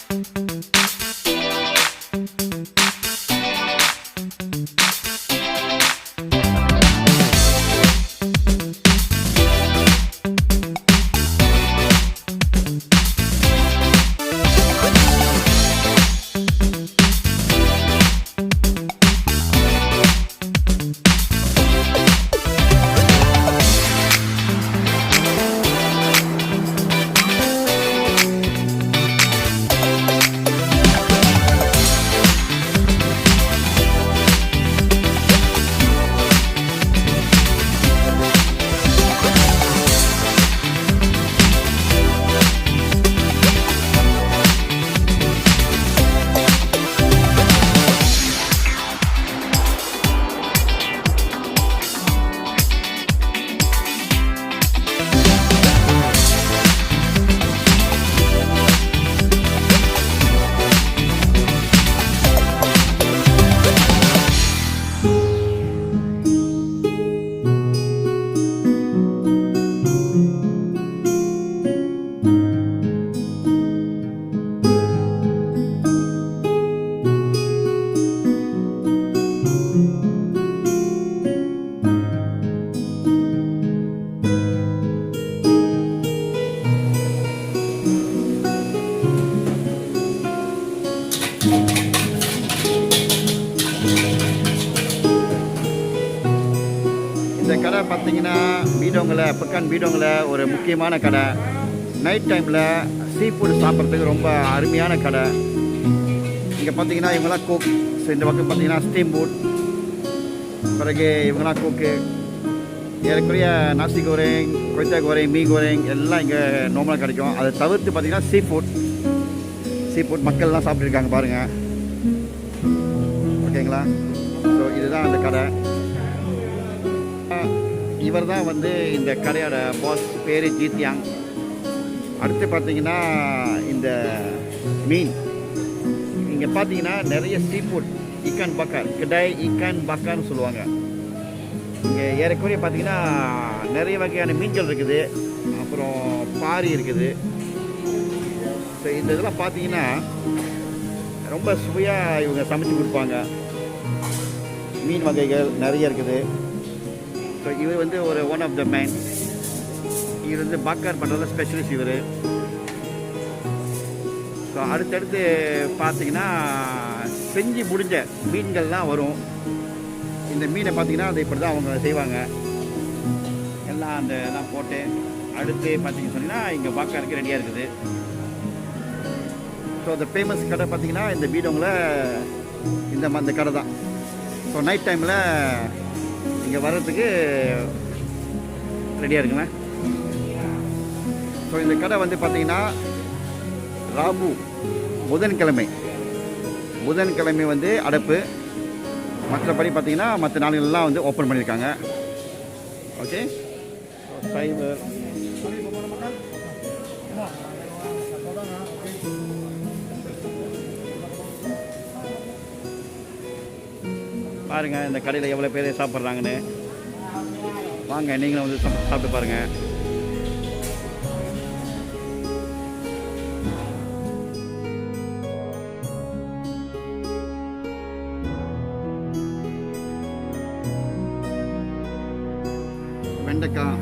இந்த கடை பார்த்தீங்கன்னா பீடோங்கில் பெக்கான் பீடோங்கில் ஒரு முக்கியமான கடை. நைட் டைமில் சீ ஃபுட் சாப்பிட்றதுக்கு ரொம்ப அருமையான கடை. இங்கே பார்த்தீங்கன்னா இவங்களாம் குக். ஸோ இந்த பக்கம் பார்த்தீங்கன்னா ஸ்டீம் ஃபுட். பிறகு இவங்களாம் குக்கு. ஏறக்குறைய நாசி கோரிங், கொய்த்தா கோரிங், மீ கோரிங் எல்லாம் இங்கே நார்மலாக கிடைக்கும். அதை தவிர்த்து பார்த்தீங்கன்னா சீ ஃபுட் மக்கள்லாம் சாப்பிட்ருக்காங்க பாருங்கள். ஓகேங்களா? ஸோ இதுதான் அந்த கடை. இவர் தான் வந்து இந்த கடையோட பாஸ். பேர் தியாங். அடுத்து பார்த்தீங்கன்னா இந்த மீன் இங்கே பார்த்தீங்கன்னா நிறைய சீ ஃபுட். இக்கான் பக்கார் கிடாய் இக்கான் பக்கார்னு சொல்லுவாங்க. இங்கே ஏறக்குறைய பார்த்தீங்கன்னா நிறைய வகையான மீன்கள் இருக்குது. அப்புறம் பாரி இருக்குது. ஸோ இந்த இதெல்லாம் பார்த்தீங்கன்னா ரொம்ப சுவையாக இவங்க சமைச்சு கொடுப்பாங்க. மீன் வகைகள் நிறைய இருக்குது. ஸோ இவர் வந்து ஒரு ஒன் ஆஃப் த மேன். இவர் வந்து பாக்கார் பண்ணுறதுல ஸ்பெஷலிஸ்ட் இவர். ஸோ அடுத்தடுத்து பார்த்தீங்கன்னா செஞ்சு முடிஞ்ச மீன்கள்லாம் வரும். இந்த மீனை பார்த்தீங்கன்னா அதை இப்படி தான் அவங்க செய்வாங்க. எல்லாம் அந்த எல்லாம் போட்டு அடுத்து பார்த்தீங்கன்னு சொன்னீங்கன்னா இங்கே பாக்காருக்கு ரெடியாக இருக்குது. ஸோ அந்த ஃபேமஸ் கடை பார்த்தீங்கன்னா இந்த பீடோங்கில் இந்த கடை தான். ஸோ நைட் டைமில் இங்கே வர்றதுக்கு ரெடியாக இருக்குங்க. ஸோ இந்த கடை வந்து பார்த்தீங்கன்னா ராபு புதன்கிழமை வந்து அடைப்பு. மற்றபடி பார்த்தீங்கன்னா மற்ற நாடுகள்லாம் வந்து ஓப்பன் பண்ணியிருக்காங்க. ஓகே. சைவர் பாருங்கள் இந்த கடையில் எவ்வளோ பேர் சாப்பிட்றாங்கன்னு. வாங்க நீங்களும் வந்து சாப்பிட்டு பாருங்கள். வெண்டைக்காய்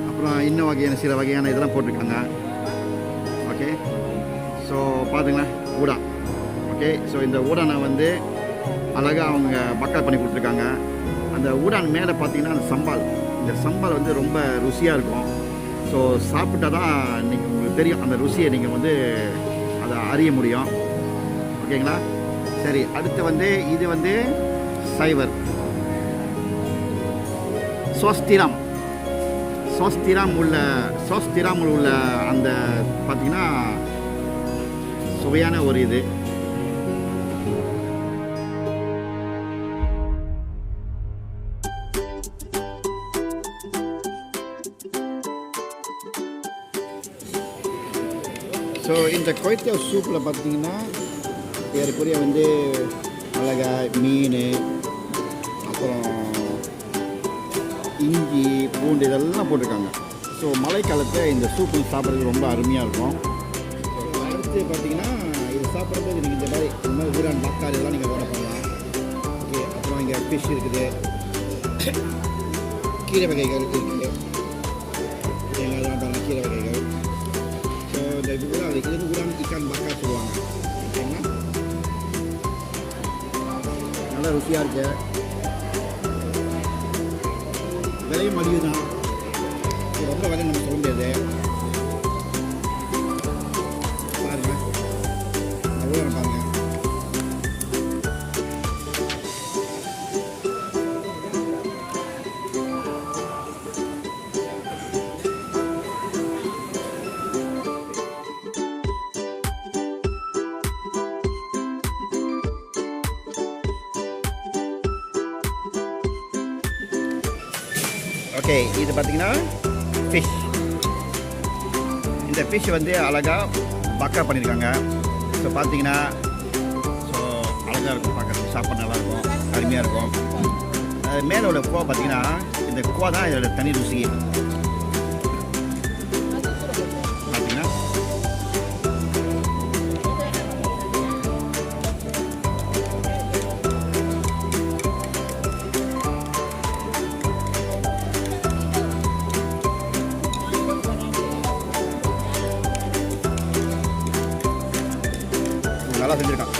அப்புறம் இன்னும் சில வகையான இதெல்லாம் போட்டிருக்காங்க. ஓகே. ஸோ பார்த்துங்களா ஊடா. ஓகே. ஸோ இந்த ஊடானை வந்து அழகாக அவங்க பக்கார் பண்ணி கொடுத்துருக்காங்க. அந்த ஊடான் மேலே பார்த்தீங்கன்னா அந்த சம்பால். இந்த சம்பால் வந்து ரொம்ப ருசியாக இருக்கும். ஸோ சாப்பிட்டா தான் நீங்கள் உங்களுக்கு தெரியும் அந்த ருசியை நீங்கள் வந்து அதை அறிய முடியும். ஓகேங்களா? சரி. அடுத்து வந்து இது வந்து சைவர் சோஸ்திராம் உள்ள அந்த பார்த்தீங்கன்னா சுவையான ஒரு இது. ஸோ இந்த கொய்த்தா சூப்பில் பார்த்தீங்கன்னா ஏறக்குறைய வந்து மிளகாய், மீன், அப்புறம் இஞ்சி, பூண்டு இதெல்லாம் போட்டிருக்காங்க. ஸோ மழைக்காலத்தில் இந்த சூப்பு சாப்பிட்றதுக்கு ரொம்ப அருமையாக இருக்கும். நெக்ஸ்ட்டு பார்த்தீங்கன்னா இது சாப்பிட்றதுக்கு நீங்கள் இந்த மாதிரி ஊரான் பக்கார் இதெல்லாம் நீங்கள் ஆர்டர் பண்ணலாம். ஓகே, அப்புறம் இங்கே ஃபிஷ் இருக்குது, கீரை வகைகள் இருக்குது, அதெல்லாம் பண்ணலாம் கீரை வகைகள். ஸோ இந்த இது ஊரான் இக்கான் பக்கார் சொல்லுவாங்க. ஓகேங்களா, நல்லா ருசியாக இருக்கு. விலையும் மலிவு தான், ரொம்ப விலை நம்ம சொல்ல முடியாது. பாருங்க, அவ்வளோ பாருங்க. ஓகே, இது பார்த்தீங்கன்னா ஃபிஷ். இந்த ஃபிஷ் வந்து அழகாக பக்கா பண்ணியிருக்காங்க. ஸோ பார்த்தீங்கன்னா ஸோ அழகாக இருக்கும், பார்க்குறதுக்கு சாப்பாடு நல்லாயிருக்கும், அருமையாக இருக்கும். மேலோட குவா பார்த்தீங்கன்னா இந்த குவா தான் இதோட தனி ருசி. பார்த்தீங்கன்னா நல்லா செஞ்சுருக்கான்.